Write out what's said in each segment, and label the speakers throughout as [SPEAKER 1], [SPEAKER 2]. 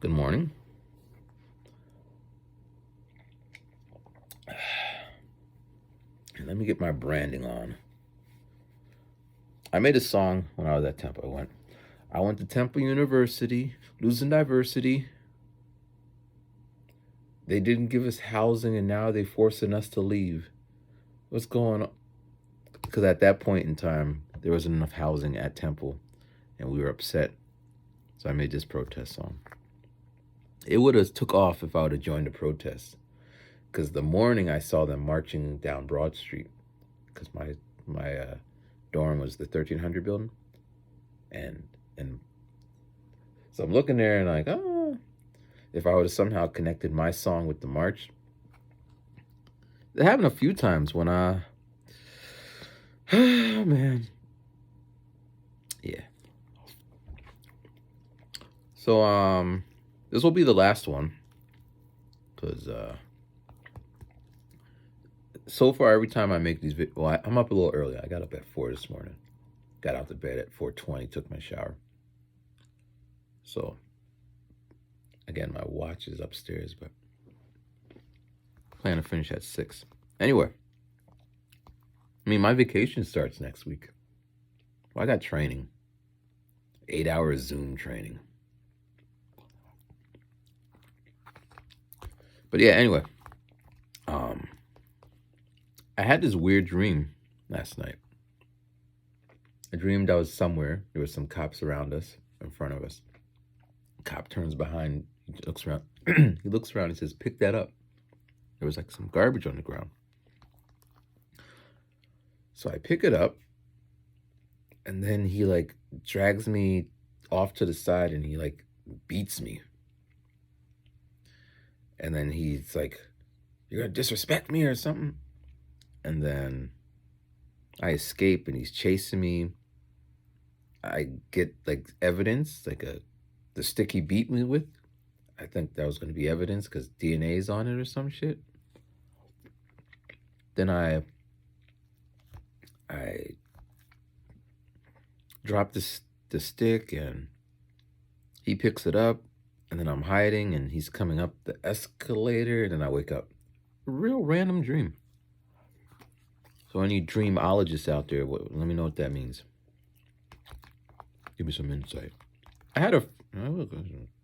[SPEAKER 1] Good morning. Let me get my branding on. I made a song when I was at Temple. I went to Temple University, losing diversity. They didn't give us housing and now they forcing us to leave. What's going on? Because at that point in time, there wasn't enough housing at Temple and we were upset. So I made this protest song. It would have took off if I would have joined the protest. Because the morning I saw them marching down Broad Street, because my dorm was the 1300 building, and so I'm looking there and like, oh, if I would have somehow connected my song with the march. It happened a few times when oh man, yeah. So this will be the last one, because so far every time I make these videos, well, I'm up a little early. I got up at 4 this morning. Got out of bed at 4:20, took my shower. So, again, my watch is upstairs, but I plan to finish at 6. Anyway, I mean, my vacation starts next week. Well, I got training. 8 hours Zoom training. But yeah, anyway, I had this weird dream last night. I dreamed I was somewhere. There was some cops around us, in front of us. Cop turns behind, he looks around. He looks around and says, "Pick that up." There was like some garbage on the ground. So I pick it up, and then he like drags me off to the side and he like beats me. And then he's like, "You're gonna disrespect me or something?" And then I escape and he's chasing me. I get like evidence, like the stick he beat me with. I think that was going to be evidence because DNA's on it or some shit. Then I drop the stick and he picks it up, and then I'm hiding and he's coming up the escalator, and then I wake up. A real random dream. So any dreamologists out there, let me know what that means. Give me some insight. I had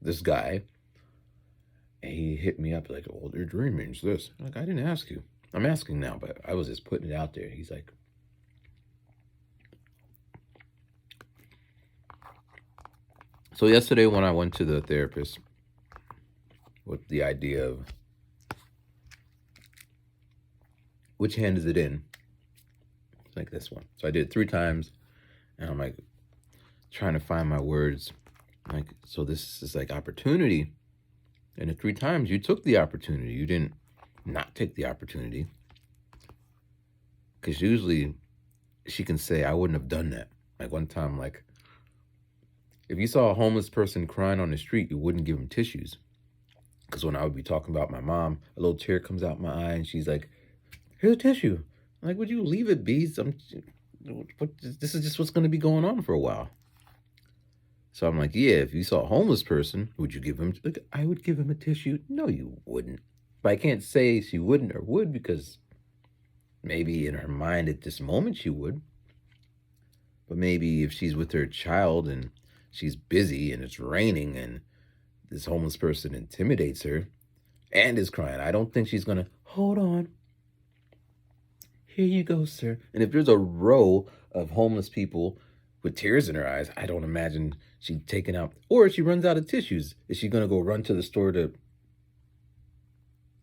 [SPEAKER 1] this guy, and he hit me up like, "Oh, your dream means this." I'm like, I didn't ask you. I'm asking now, but I was just putting it out there. He's like, so yesterday when I went to the therapist with the idea of which hand is it in, like this one. So I did it 3 times, and I'm like trying to find my words. Like, so this is like opportunity. And the 3 times you took the opportunity. You didn't not take the opportunity. Because usually she can say, "I wouldn't have done that." Like one time, like, if you saw a homeless person crying on the street, you wouldn't give him tissues. Because when I would be talking about my mom, a little tear comes out my eye and she's like, "Here's a tissue." I'm like, would you leave it be? This is just what's going to be going on for a while. So I'm like, yeah, if you saw a homeless person, would you give him, like, I would give him a tissue. No, you wouldn't. But I can't say she wouldn't or would, because maybe in her mind at this moment she would. But maybe if she's with her child and she's busy and it's raining and this homeless person intimidates her and is crying, I don't think she's going to, "Hold on. Here you go, sir." And if there's a row of homeless people with tears in her eyes, I don't imagine she's taken out. Or if she runs out of tissues, is she going to go run to the store to...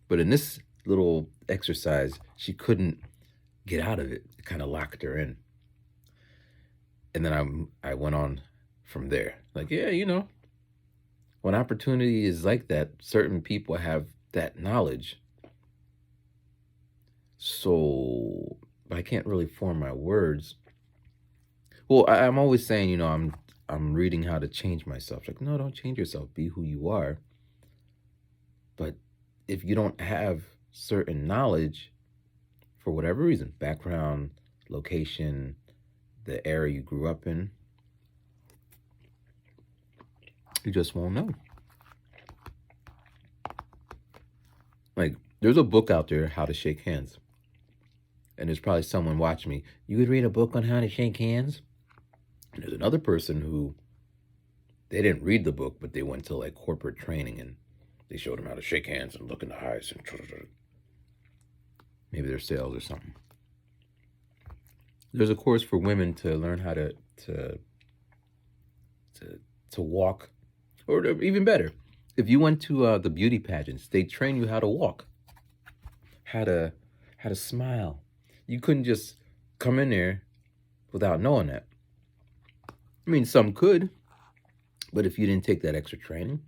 [SPEAKER 1] But in this little exercise, she couldn't get out of it. It kind of locked her in. And then I went on from there. Like, yeah, when opportunity is like that, certain people have that knowledge. So I can't really form my words. Well, I'm always saying, I'm reading how to change myself. Like, no, don't change yourself. Be who you are. But if you don't have certain knowledge, for whatever reason, background, location, the area you grew up in, you just won't know. There's a book out there, How to Shake Hands. And there's probably someone watching me. You would read a book on how to shake hands? And there's another person who they didn't read the book, but they went to like corporate training and they showed them how to shake hands and look in the eyes and maybe they're sales or something. There's a course for women to learn how to walk, or even better, if you went to the beauty pageants, they train you how to walk, how to smile. You couldn't just come in there without knowing that. I mean, some could, but if you didn't take that extra training,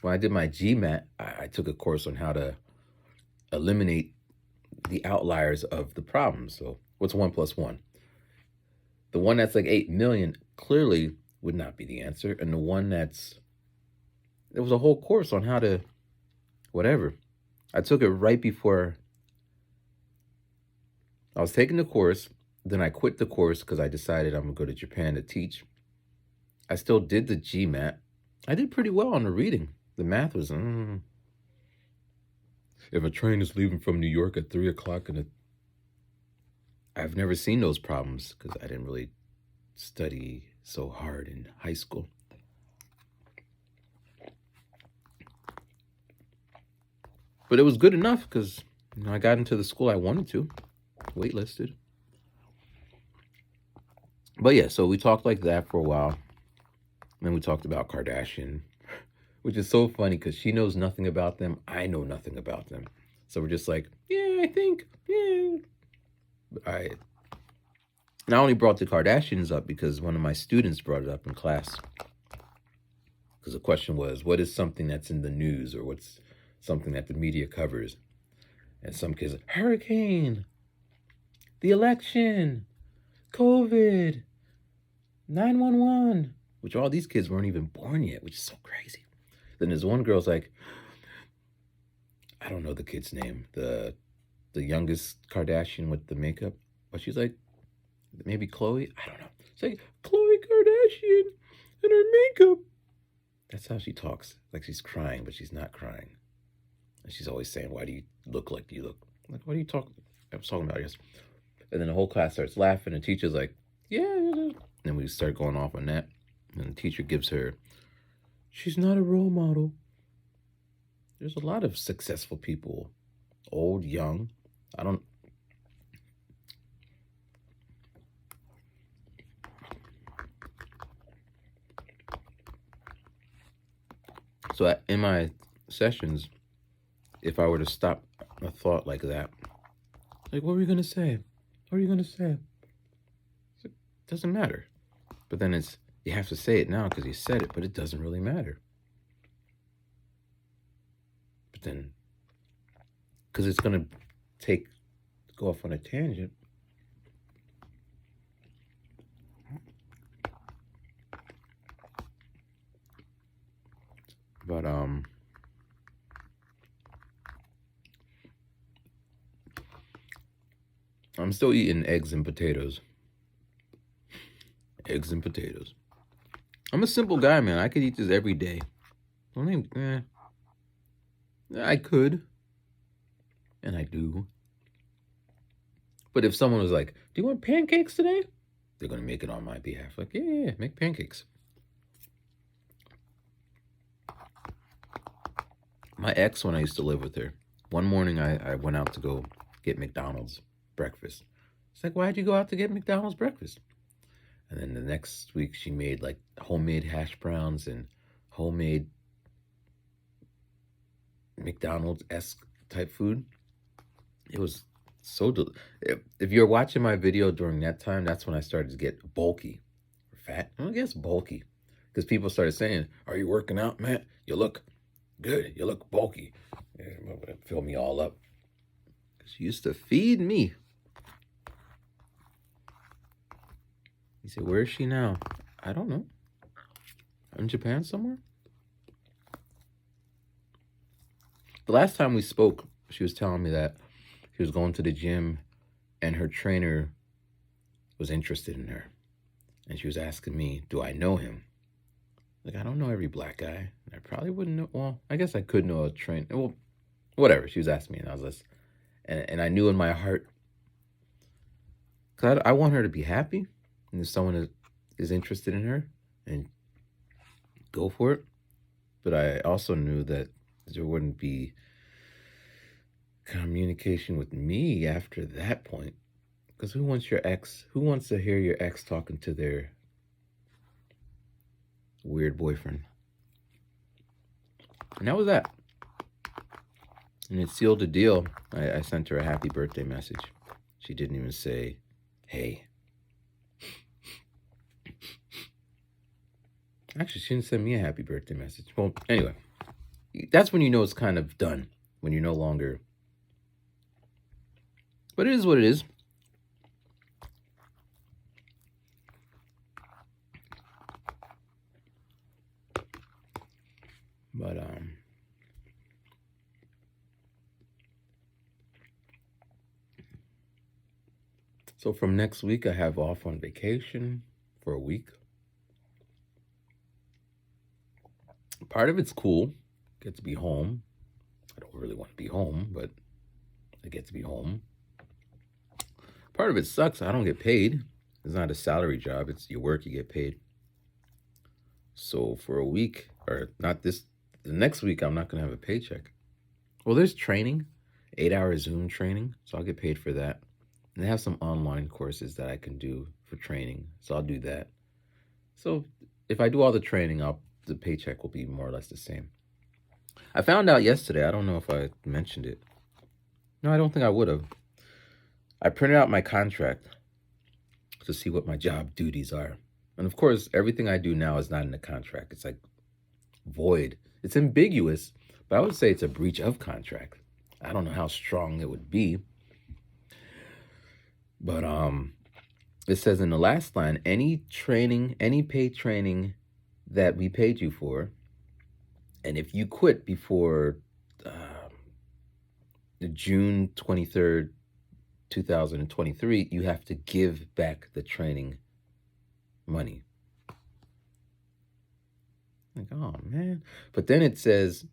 [SPEAKER 1] when I did my GMAT, I took a course on how to eliminate the outliers of the problem. So what's 1 plus 1? The one that's like 8 million clearly would not be the answer. And the one there was a whole course on how to, whatever. I took it right before I was taking the course. Then I quit the course because I decided I'm going to go to Japan to teach. I still did the GMAT. I did pretty well on the reading. The math was, if a train is leaving from New York at 3 o'clock I've never seen those problems because I didn't really study so hard in high school. But it was good enough because I got into the school I wanted to, waitlisted. But yeah, so we talked like that for a while. Then we talked about Kardashian, which is so funny because she knows nothing about them. I know nothing about them. So we're just like, yeah, I think, yeah. But I only brought the Kardashians up because one of my students brought it up in class. Because the question was, what is something that's in the news or what's something that the media covers? And some kids, hurricane, the election, COVID, 911, which all these kids weren't even born yet, which is so crazy. Then there's one girl's like, I don't know the kid's name, the youngest Kardashian with the makeup, but she's like, maybe Khloe, I don't know. It's like, Khloe Kardashian and her makeup. That's how she talks, like she's crying, but she's not crying. And she's always saying, why do you look like you look? I'm like, what are you talking? I was talking about this. And then the whole class starts laughing, and the teacher's like, yeah. And then we start going off on that. And the teacher gives her, she's not a role model. There's a lot of successful people, old, young. So in my sessions, if I were to stop a thought like that, like, what were you going to say? What are you going to say? It doesn't matter. But then you have to say it now because you said it, but it doesn't really matter. But then, because it's going to go off on a tangent. But, I'm still eating eggs and potatoes. Eggs and potatoes. I'm a simple guy, man. I could eat this every day. I could. And I do. But if someone was like, do you want pancakes today? They're going to make it on my behalf. Like, yeah, make pancakes. My ex, when I used to live with her, one morning I went out to go get McDonald's breakfast. It's like, why'd you go out to get McDonald's breakfast? And then the next week she made like homemade hash browns and homemade McDonald's-esque type food. It was so if you're watching my video during that time, that's when I started to get bulky or fat. I guess bulky. Because people started saying, are you working out, Matt? You look good. You look bulky. Fill me all up. She used to feed me. You say, where is she now? I don't know. In Japan somewhere? The last time we spoke, she was telling me that she was going to the gym and her trainer was interested in her. And she was asking me, do I know him? Like, I don't know every black guy. I probably wouldn't know. Well, I guess I could know a trainer. Well, Whatever. She was asking me, and I was like, and I knew in my heart, because I want her to be happy, and if someone is interested in her, and go for it. But I also knew that there wouldn't be communication with me after that point. Because who wants your ex? Who wants to hear your ex talking to their weird boyfriend? And that was that. And it sealed the deal. I sent her a happy birthday message. She didn't even say, hey. Actually, she didn't send me a happy birthday message. Well, anyway, that's when you know it's kind of done. When you're no longer. But it is what it is. But, so from next week, I have off on vacation for a week. Part of it's cool. Get to be home. I don't really want to be home, but I get to be home. Part of it sucks. I don't get paid. It's not a salary job. It's your work, you get paid. So for a week, or not this, the next week, I'm not going to have a paycheck. Well, there's training, 8-hour Zoom training. So I'll get paid for that. And they have some online courses that I can do for training. So I'll do that. So if I do all the training, the paycheck will be more or less the same. I found out yesterday, I don't know if I mentioned it. No, I don't think I would have. I printed out my contract to see what my job duties are. And of course, everything I do now is not in the contract. It's like void. It's ambiguous, but I would say it's a breach of contract. I don't know how strong it would be. But it says in the last line, any paid training that we paid you for, and if you quit before the June 23rd, 2023, you have to give back the training money. Like, oh man. But then it says,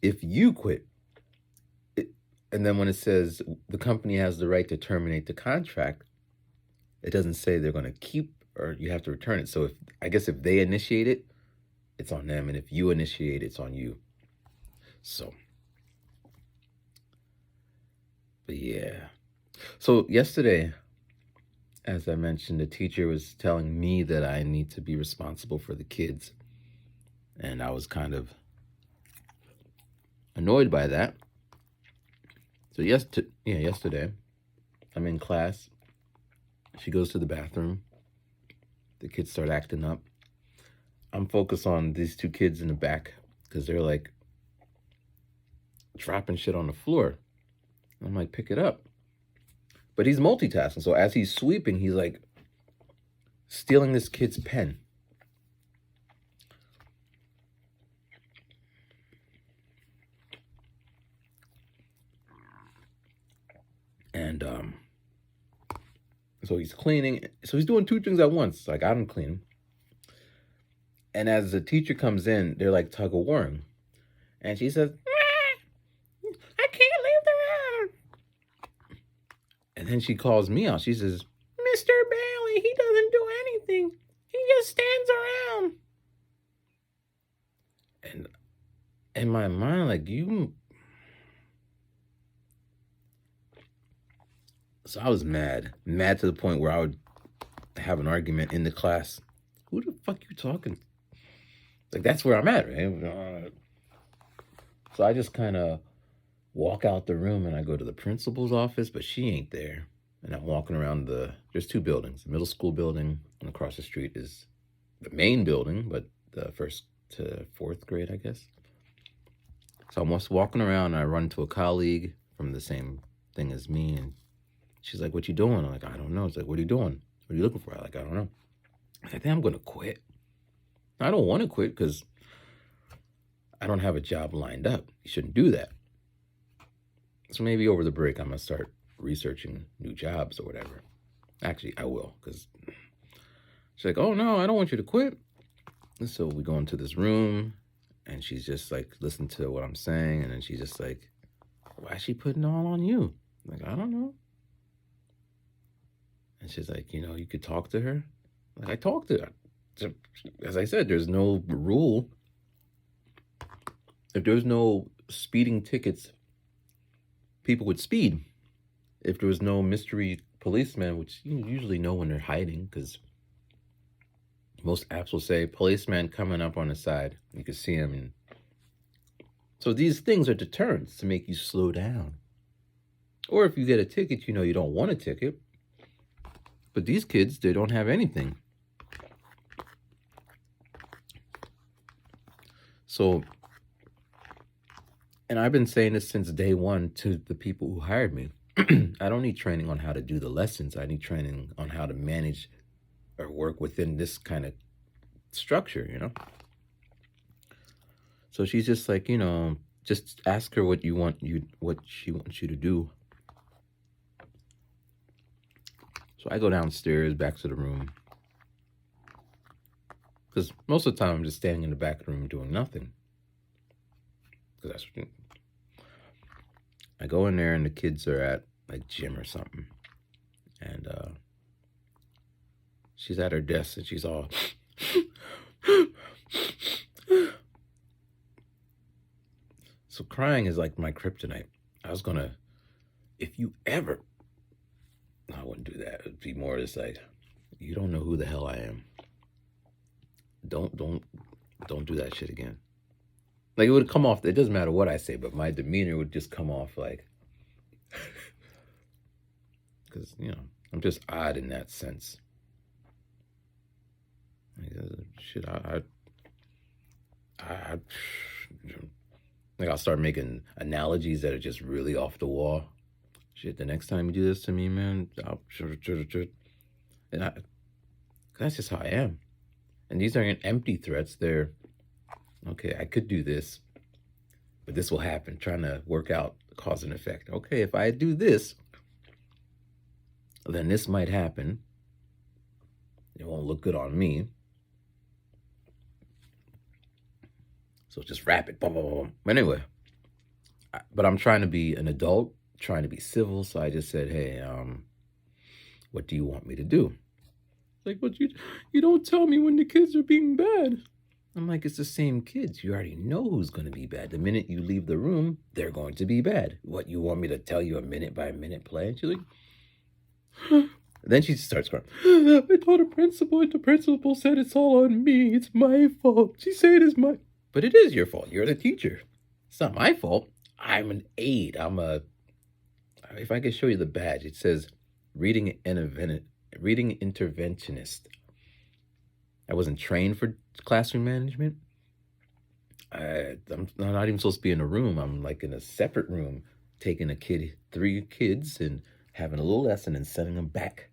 [SPEAKER 1] if you quit, and then when it says the company has the right to terminate the contract, it doesn't say they're going to keep or you have to return it. So I guess if they initiate it, it's on them. And if you initiate, it's on you. So, but yeah. So yesterday, as I mentioned, the teacher was telling me that I need to be responsible for the kids. And I was kind of annoyed by that. So yesterday, I'm in class. She goes to the bathroom. The kids start acting up. I'm focused on these two kids in the back because they're like dropping shit on the floor. I'm like, pick it up. But he's multitasking. So as he's sweeping, he's like stealing this kid's pen. And so he's cleaning. So he's doing two things at once. Like, I don't clean him. And as the teacher comes in, they're like tug of warring. And she says, I can't leave the room. And then she calls me out. She says, Mr. Bailey, he doesn't do anything. He just stands around. And in my mind, like, you... So I was mad to the point where I would have an argument in the class. Who the fuck you talking? Like, that's where I'm at, right? So I just kind of walk out the room and I go to the principal's office, but she ain't there. And I'm walking around there's two buildings, the middle school building, and across the street is the main building, but the 1st to 4th grade, I guess. So I'm just walking around and I run into a colleague from the same thing as me, and she's like, what you doing? I'm like, I don't know. It's like, what are you doing? What are you looking for? I'm like, I don't know. I think I'm going to quit. I don't want to quit because I don't have a job lined up. You shouldn't do that. So maybe over the break, I'm going to start researching new jobs or whatever. Actually, I will, because she's like, oh, no, I don't want you to quit. And so we go into this room, and she's just like, listen to what I'm saying, and then she's just like, why is she putting all on you? I'm like, I don't know. And she's like, you could talk to her. Like, I talked to her. So, as I said, there's no rule. If there's no speeding tickets, people would speed. If there was no mystery policeman, which you usually know when they're hiding, because most apps will say policeman coming up on the side. You can see him. And so these things are deterrents to make you slow down. Or if you get a ticket, you don't want a ticket. But these kids, they don't have anything. So, and I've been saying this since day one to the people who hired me. I don't need training on how to do the lessons. I need training on how to manage or work within this kind of structure. So she's just like, just ask her what she wants you to do. So I go downstairs back to the room. Because most of the time I'm just standing in the back of the room doing nothing. Because that's what I go in there and the kids are at like gym or something. And she's at her desk and she's all so crying is like my kryptonite. I was gonna, if you ever, I wouldn't do that. It'd be more just like, you don't know who the hell I am. Don't do that shit again. Like, it would come off, it doesn't matter what I say, but my demeanor would just come off like, because, I'm just odd in that sense. Shit, like, I'll start making analogies that are just really off the wall. Shit, the next time you do this to me, man, and that's just how I am. And these aren't empty threats. They're, okay, I could do this, but this will happen. Trying to work out cause and effect. Okay, if I do this, then this might happen. It won't look good on me. So just wrap it. Boom, boom, boom. But anyway, but I'm trying to be an adult, trying to be civil. So I just said, hey, what do you want me to do? Like, but you don't tell me when the kids are being bad. I'm like, it's the same kids. You already know who's going to be bad. The minute you leave the room, they're going to be bad. What, you want me to tell you a minute by minute plan? She's like, then she starts crying. I told the principal, and the principal said it's all on me. It's my fault. She said it is my... But it is your fault. You're the teacher. It's not my fault. I'm an aide. If I could show you the badge, it says reading interventionist. I wasn't trained for classroom management. I'm not even supposed to be in a room. I'm like in a separate room, taking 3 kids and having a little lesson and sending them back.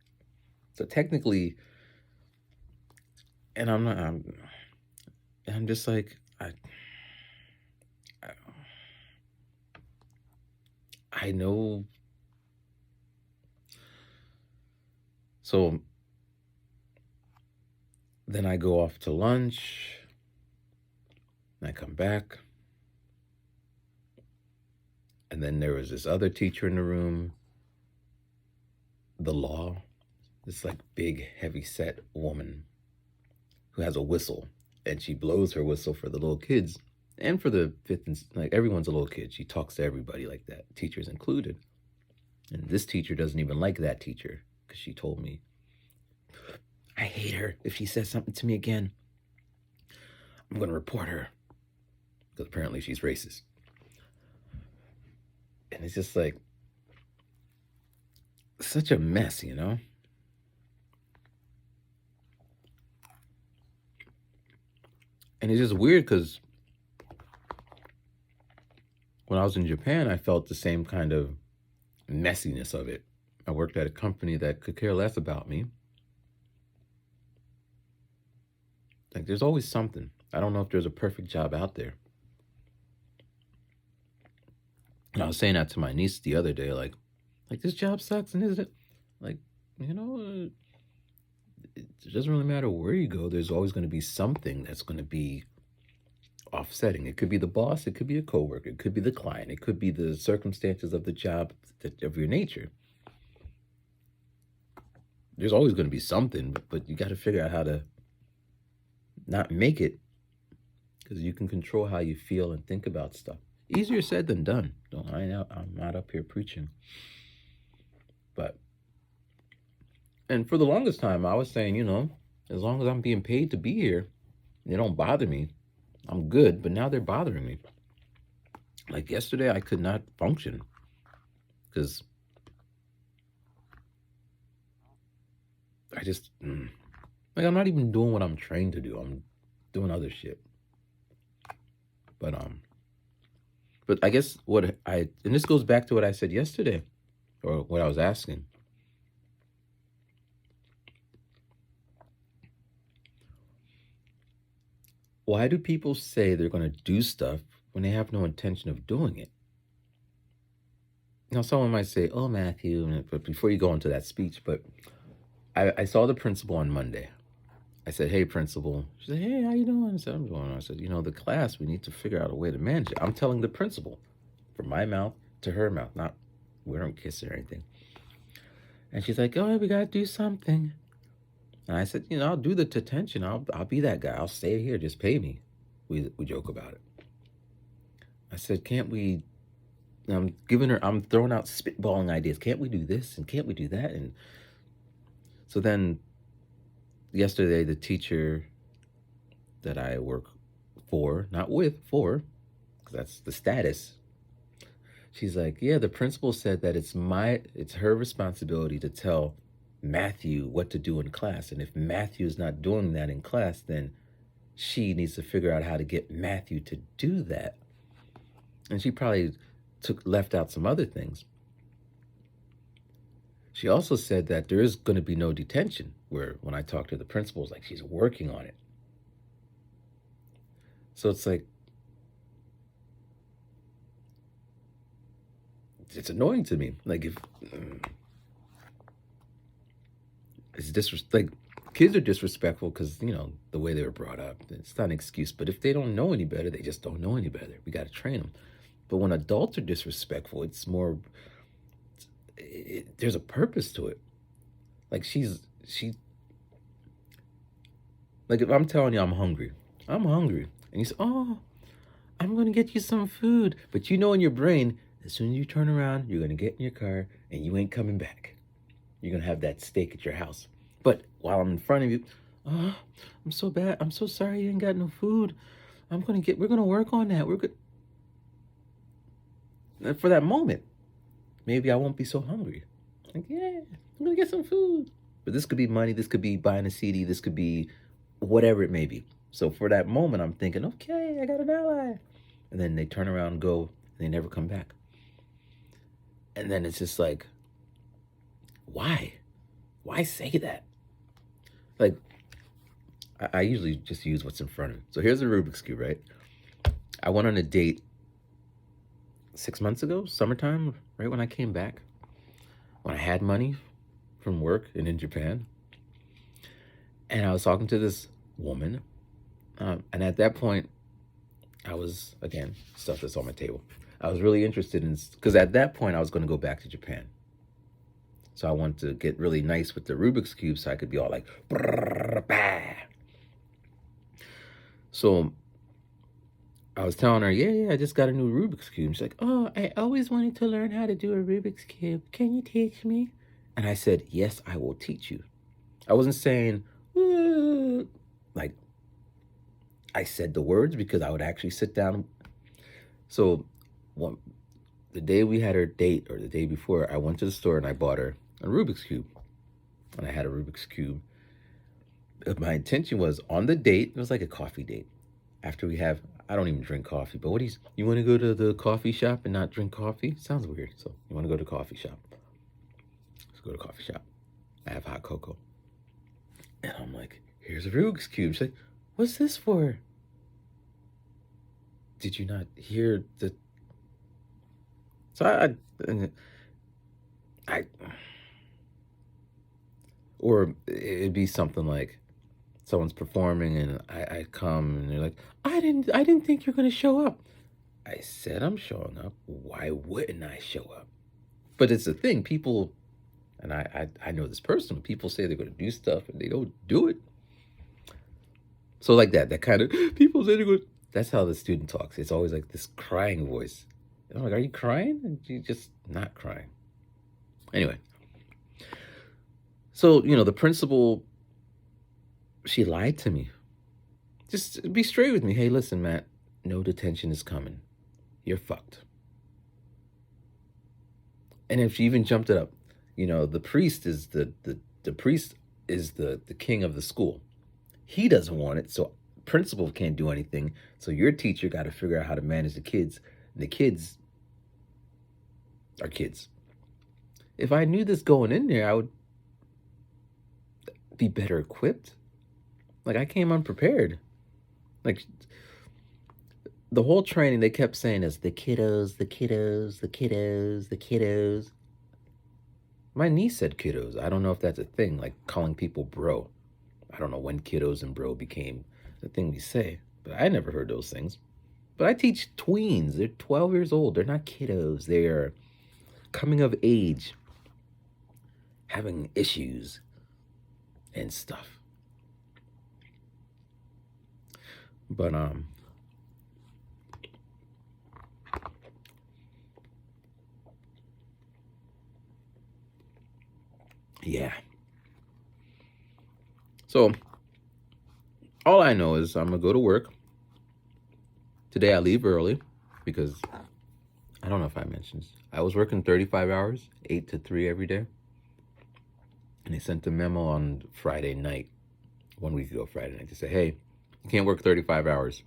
[SPEAKER 1] So technically, and I'm just like, I know. So then I go off to lunch, and I come back, and then there was this other teacher in the room, the law, this like big, heavy-set woman who has a whistle, and she blows her whistle for the little kids, and for the fifth, and like everyone's a little kid. She talks to everybody like that, teachers included. And this teacher doesn't even like that teacher, because she told me, I hate her. If she says something to me again, I'm going to report her. Because apparently she's racist. And it's just like, such a mess, And it's just weird because when I was in Japan, I felt the same kind of messiness of it. I worked at a company that could care less about me. Like, there's always something. I don't know if there's a perfect job out there. And I was saying that to my niece the other day, like this job sucks, and is it? Like, it doesn't really matter where you go. There's always going to be something that's going to be offsetting. It could be the boss, it could be a coworker, it could be the client, it could be the circumstances of the job of your nature. There's always going to be something, but you got to figure out how to not make it, because you can control how you feel and think about stuff. Easier said than done. I'm not up here preaching. But, and for the longest time, I was saying, as long as I'm being paid to be here, they don't bother me, I'm good. But now they're bothering me. Like yesterday, I could not function because I just, like, I'm not even doing what I'm trained to do. I'm doing other shit. But I guess and this goes back to what I said yesterday, or what I was asking. Why do people say they're going to do stuff when they have no intention of doing it? Now, someone might say, "Oh, Matthew," but before you go into that speech, but I saw the principal on Monday. I said, "Hey, principal." She said, "Hey, how you doing?" I said, "I'm doing." I said, "The class, we need to figure out a way to manage it." I'm telling the principal, from my mouth to her mouth, not, we don't kiss or anything. And she's like, "Oh, we got to do something." And I said, "I'll do the detention. I'll be that guy. I'll stay here. Just pay me." We joke about it. I said, "Can't we?" I'm throwing out spitballing ideas. Can't we do this? And can't we do that? And so then yesterday, the teacher that I work for, not with, for, because that's the status, she's like, "Yeah, the principal said that it's her responsibility to tell Matthew what to do in class. And if Matthew is not doing that in class, then she needs to figure out how to get Matthew to do that." And she probably left out some other things. She also said that there is going to be no detention, where when I talk to the principal, it's like she's working on it. So it's like, it's annoying to me. Like, if it's like, kids are disrespectful because, the way they were brought up. It's not an excuse, but if they don't know any better, they just don't know any better. We got to train them. But when adults are disrespectful, it's more, there's a purpose to it. Like, like, if I'm telling you I'm hungry, and you say, "Oh, I'm going to get you some food." But in your brain, as soon as you turn around, you're going to get in your car and you ain't coming back. You're going to have that steak at your house. But while I'm in front of you, "Oh, I'm so bad. I'm so sorry you ain't got no food. We're going to work on that. We're good." And for that moment, maybe I won't be so hungry. Like, yeah, I'm going to get some food. But this could be money. This could be buying a CD. This could be whatever it may be. So for that moment, I'm thinking, okay, I got an ally. And then they turn around and go, and they never come back. And then it's just like, why? Why say that? Like, I usually just use what's in front of me. So here's a Rubik's Cube, right? I went on a date 6 months ago, summertime, right when I came back, when I had money from work and in Japan. And I was talking to this woman. And at that point, I was, again, stuff that's on my table. I was really interested in, because at that point, I was going to go back to Japan. So I wanted to get really nice with the Rubik's Cube so I could be all like, brrr, bah. So I was telling her, yeah, I just got a new Rubik's Cube. She's like, "Oh, I always wanted to learn how to do a Rubik's Cube. Can you teach me?" And I said, "Yes, I will teach you." I wasn't saying, like, I said the words because I would actually sit down. So the day we had our date, or the day before, I went to the store and I bought her a Rubik's Cube. And I had a Rubik's Cube. My intention was, on the date, it was like a coffee date. After I don't even drink coffee, but you want to go to the coffee shop and not drink coffee? Sounds weird. So you want to go to the coffee shop. Let's go to the coffee shop. I have hot cocoa. And I'm like, "Here's a Rubik's Cube." She's like, "What's this for?" Did you not hear the... So or it'd be something like, someone's performing and I come and they're like, I didn't think you're gonna show up. I said I'm showing up. Why wouldn't I show up? But it's a thing. People, and I know this person, people say they're gonna do stuff and they don't do it. So like that kind of people say they're going, that's how the student talks. It's always like this crying voice. And I'm like, are you crying? And you just not crying. Anyway. So, the principal, she lied to me. Just be straight with me. Hey, listen, Matt, no detention is coming. You're fucked. And if she even jumped it up, the priest is the priest is the king of the school. He doesn't want it, so principal can't do anything. So your teacher got to figure out how to manage the kids. And the kids are kids. If I knew this going in there, I would be better equipped. Like, I came unprepared. Like, the whole training, they kept saying is the kiddos, the kiddos, the kiddos, the kiddos. My niece said kiddos. I don't know if that's a thing, like calling people bro. I don't know when kiddos and bro became the thing we say, but I never heard those things. But I teach tweens. They're 12 years old. They're not kiddos. They are coming of age, having issues and stuff. But yeah. So all I know is I'm gonna go to work. Today I leave early because I don't know if I mentioned this. I was working 35 hours, 8 to 3 every day. And they sent a memo on Friday night, 1 week ago Friday night, to say, hey, you can't work 35 hours.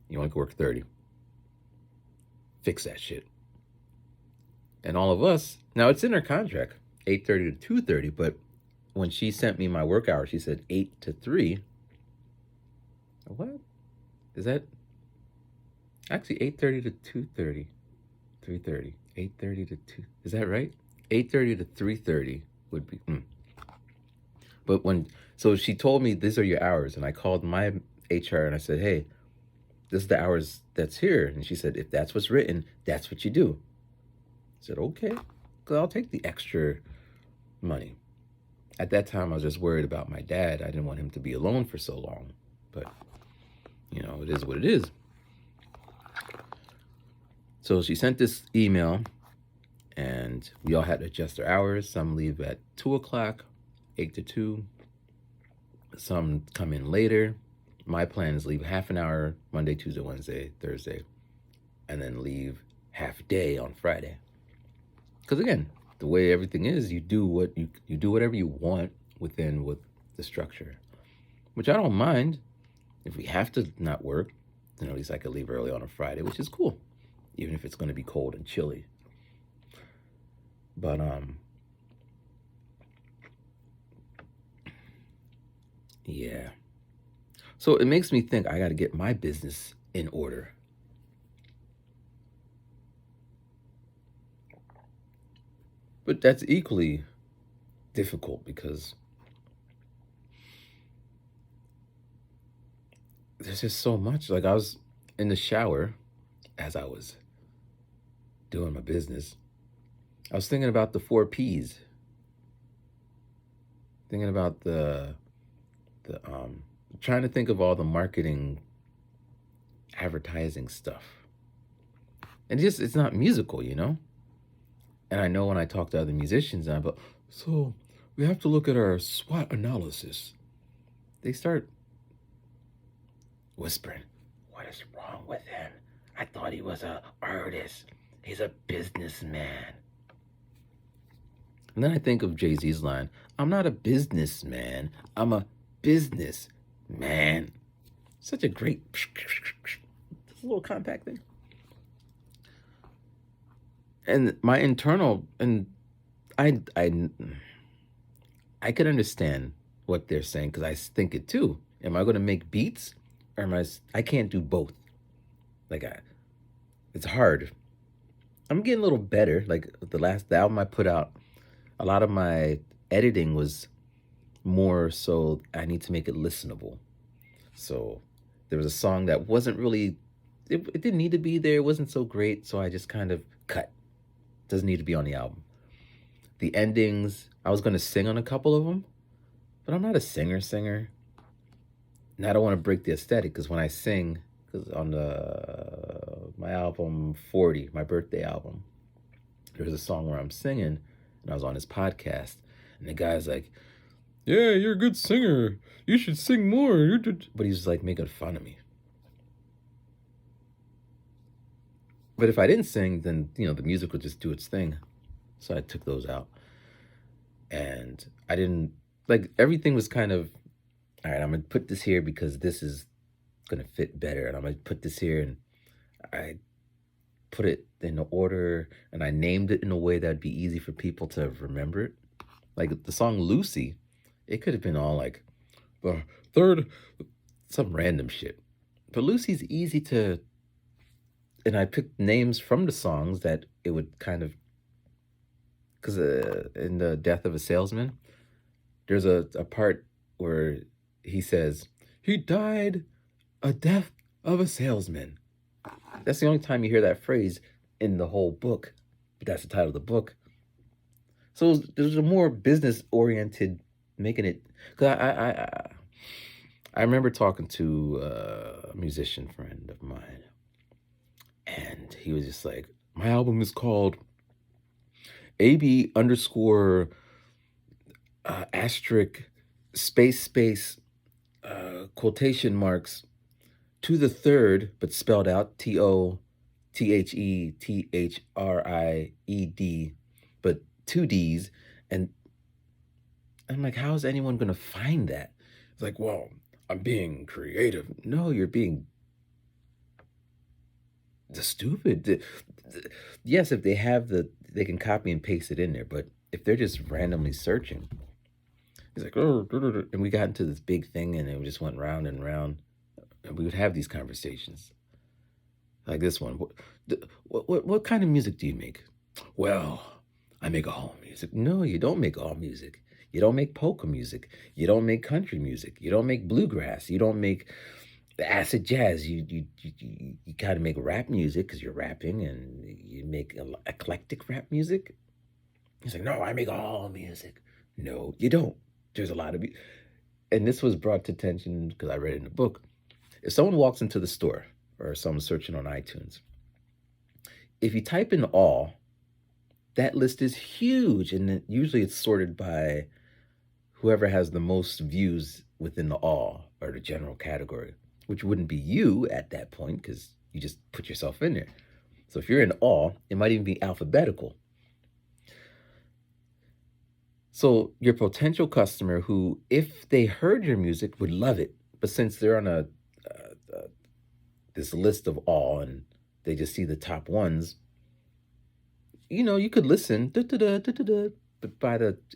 [SPEAKER 1] You only can work 30. Fix that shit. And all of us, now it's in our contract, 8:30 to 2:30, but when she sent me my work hours, she said 8 to 3. What? Is that actually 8:30 to 2:30? 3:30. 8:30 to 2. Is that right? 8:30 to 3:30 would be. But so she told me these are your hours, and I called my HR and I said, hey, this is the hours that's here. And she said, if that's what's written, that's what you do. I said, okay, because I'll take the extra money. At that time, I was just worried about my dad. I didn't want him to be alone for so long. But, it is what it is. So she sent this email, and we all had to adjust our hours. Some leave at 2 o'clock, 8 to 2. Some come in later. My plan is leave half an hour Monday, Tuesday, Wednesday, Thursday, and then leave half day on Friday. Because again, the way everything is, you do whatever you want with the structure, which I don't mind. If we have to not work, then at least I could leave early on a Friday, which is cool, even if it's going to be cold and chilly. But yeah. So it makes me think I got to get my business in order. But that's equally difficult because there's just so much. Like, I was in the shower as I was doing my business. I was thinking about the 4 Ps. Thinking about trying to think of all the marketing, advertising stuff. And it's not musical, And I know when I talk to other musicians, and I'm like, so we have to look at our SWOT analysis. They start whispering, what is wrong with him? I thought he was an artist. He's a businessman. And then I think of Jay-Z's line, I'm not a businessman, I'm a businessman. Such a great, this little compact thing. And my internal, and I could understand what they're saying because I think it too. Am I going to make beats, or I can't do both. Like, it's hard. I'm getting a little better. Like the album I put out, a lot of my editing was more so I need to make it listenable. So there was a song that wasn't really, it didn't need to be there. It wasn't so great. So I just kind of cut. Doesn't need to be on the album. The endings, I was going to sing on a couple of them, but I'm not a singer. And I don't want to break the aesthetic because when I sing, because on my album 40, my birthday album, there's a song where I'm singing, and I was on his podcast, and the guy's like, "Yeah, you're a good singer. You should sing more." But he's like making fun of me. But if I didn't sing, then the music would just do its thing. So I took those out, and I didn't like everything was kind of all right. I'm gonna put this here because this is gonna fit better, and I'm gonna put this here, and I put it in the order, and I named it in a way that'd be easy for people to remember it. Like the song Lucy, it could have been all like the third, some random shit. But Lucy's easy to, and I picked names from the songs that it would kind of, because in the Death of a Salesman, there's a part where he says, he died a death of a salesman. That's the only time you hear that phrase in the whole book. But that's the title of the book. So there's a more business oriented, making it. Cause I remember talking to a musician friend of mine, and he was just like, my album is called AB underscore asterisk space quotation marks to the third, but spelled out TOTHETHRIED, but two D's. And I'm like, how is anyone going to find that? It's like, well, I'm being creative. No, you're being stupid. Yes, if they have they can copy and paste it in there, but if they're just randomly searching, it's like, oh, and we got into this big thing, and it just went round and round, and we would have these conversations like this one. What kind of music do you make? Well, I make all music. No, you don't make all music. You don't make polka music. You don't make country music. You don't make bluegrass. You don't make acid jazz. You kind of make rap music because you're rapping, and you make eclectic rap music. He's like, no, I make all music. No, you don't. There's a lot of, and this was brought to attention because I read it in the book. If someone walks into the store or someone's searching on iTunes, if you type in all, that list is huge, and usually it's sorted by whoever has the most views within the all or the general category, which wouldn't be you at that point because you just put yourself in there. So if you're in all, it might even be alphabetical. So your potential customer who, if they heard your music, would love it, but since they're on this list of all and they just see the top ones, you could listen, but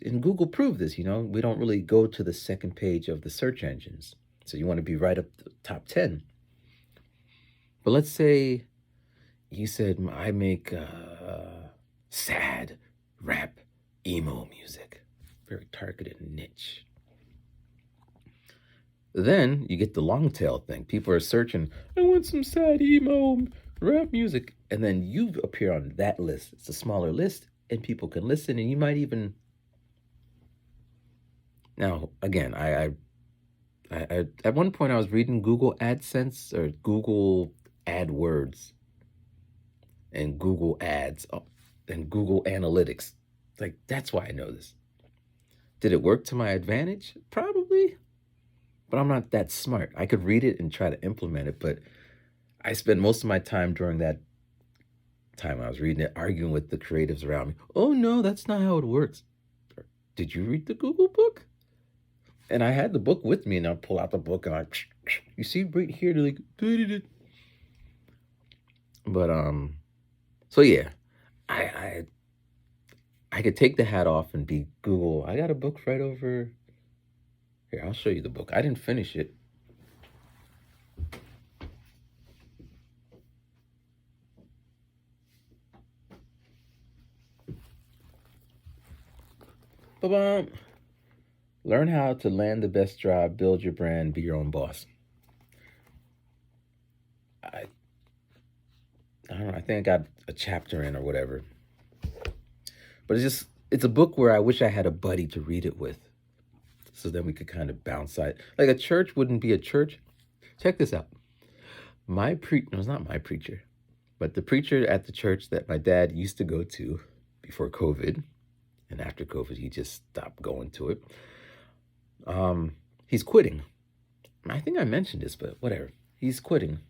[SPEAKER 1] in Google prove this, we don't really go to the second page of the search engines. So you want to be right up the top 10. But let's say you said, I make sad rap emo music. Very targeted niche. Then you get the long tail thing. People are searching, I want some sad emo rap music. And then you appear on that list. It's a smaller list, and people can listen, and you might even. Now, again, I at one point I was reading Google AdSense or Google AdWords and Google Ads and Google Analytics. Like, that's why I know this. Did it work to my advantage? Probably. But I'm not that smart. I could read it and try to implement it, but I spent most of my time during that time I was reading it arguing with the creatives around me. Oh no, that's not how it works. Did you read the Google book? And I had the book with me, and I'll pull out the book and you see right here, they're like, but so yeah, I could take the hat off and be Google. I got a book right over here. I'll show you the book. I didn't finish it. Ba-bum. Learn how to land the best job, build your brand, be your own boss. I, I don't know. I think I got a chapter in or whatever. But it's a book where I wish I had a buddy to read it with. So then we could kind of bounce side. Like a church wouldn't be a church. Check this out. No, it's not my preacher, but the preacher at the church that my dad used to go to before COVID, and after COVID, he just stopped going to it. He's quitting. I think I mentioned this, but whatever. He's quitting.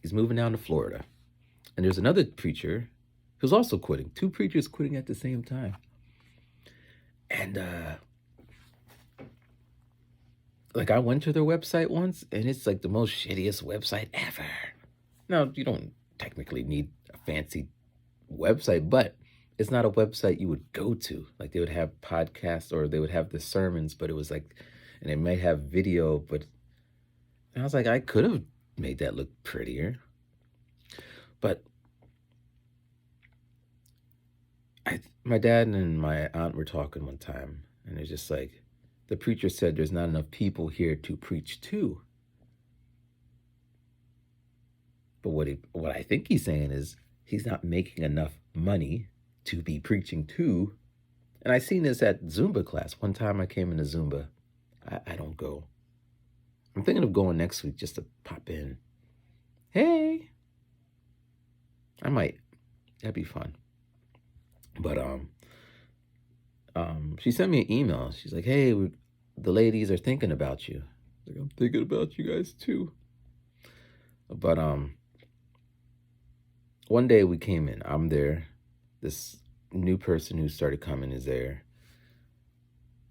[SPEAKER 1] He's moving down to Florida. And there's another preacher who's also quitting. Two preachers quitting at the same time. And like I went to their website once, and it's like the most shittiest website ever. Now, you don't technically need a fancy website, but it's not a website you would go to. Like they would have podcasts or they would have the sermons, but it was like, and it may have video, but I was like, I could have made that look prettier. But my dad and my aunt were talking one time, and it's just like, the preacher said there's not enough people here to preach to. But what I think he's saying is he's not making enough money to be preaching to. And I seen this at Zumba class. One time I came into Zumba. I don't go. I'm thinking of going next week just to pop in. Hey. I might. That'd be fun. But she sent me an email. She's like, hey, the ladies are thinking about you. Like, I'm thinking about you guys too. But one day we came in. I'm there. This new person who started coming is there.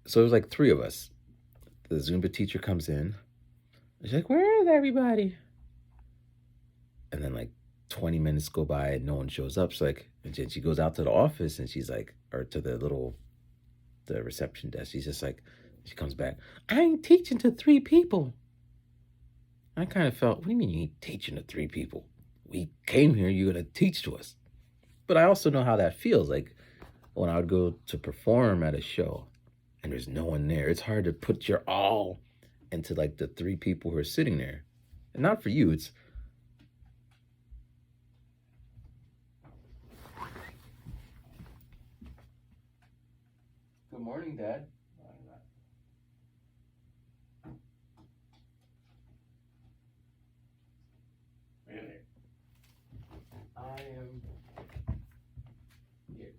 [SPEAKER 1] So it was like three of us. The Zumba teacher comes in. She's like, where is everybody? And then like 20 minutes go by and no one shows up. So like, and then she goes out to the office and she's like, or to the reception desk. She's just like, she comes back. I ain't teaching to three people. I kind of felt, what do you mean you ain't teaching to three people? We came here, you're going to teach to us. But I also know how that feels. Like when I would go to perform at a show and there's no one there, it's hard to put your all into like the three people who are sitting there. And not for you, it's good morning, Dad. Really? I am here.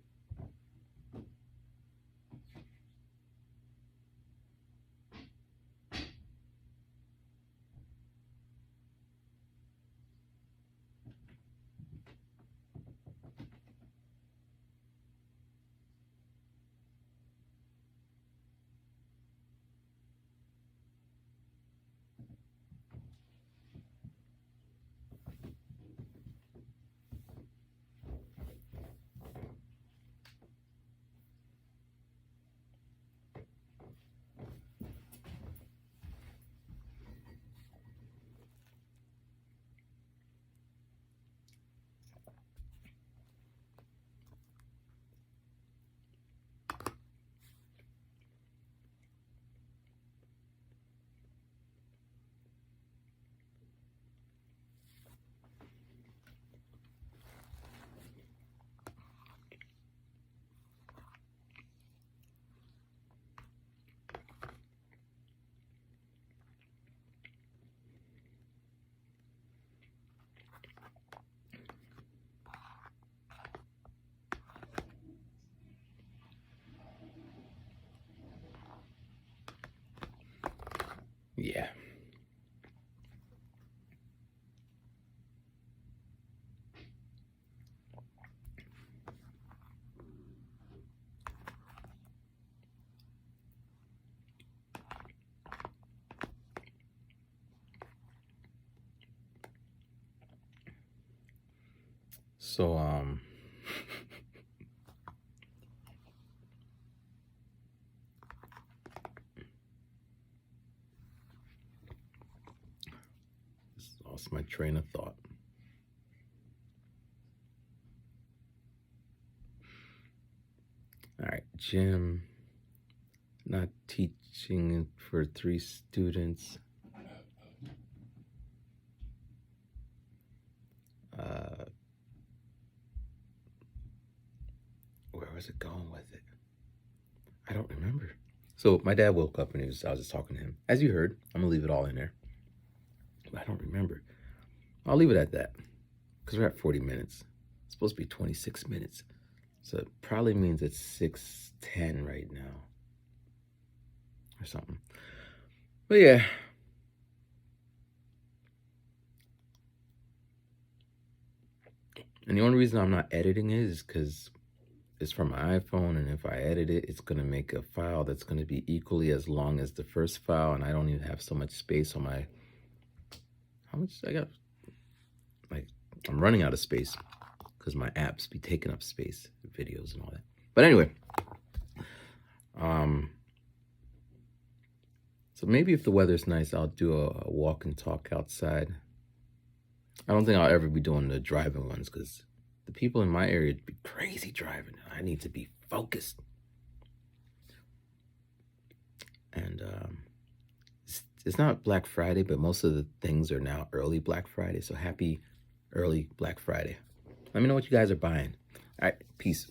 [SPEAKER 1] Yeah. So just lost my train of thought. All right, gym. not teaching for 3 students. Where was it going with it? I don't remember. So my dad woke up and I was just talking to him. As you heard, I'm gonna leave it all in there. But I don't remember. I'll leave it at that. Because we're at 40 minutes. It's supposed to be 26 minutes. So it probably means it's 6:10 right now. Or something. But yeah. And the only reason I'm not editing it is because it's from my iPhone, and if I edit it, it's going to make a file that's going to be equally as long as the first file, and I don't even have so much space on my... How much I got? Like, I'm running out of space because my apps be taking up space, videos and all that. But anyway, so maybe if the weather's nice, I'll do a walk and talk outside. I don't think I'll ever be doing the driving ones because the people in my area be crazy driving. I need to be focused. And it's not Black Friday, but most of the things are now early Black Friday. So happy early Black Friday. Let me know what you guys are buying. All right, peace.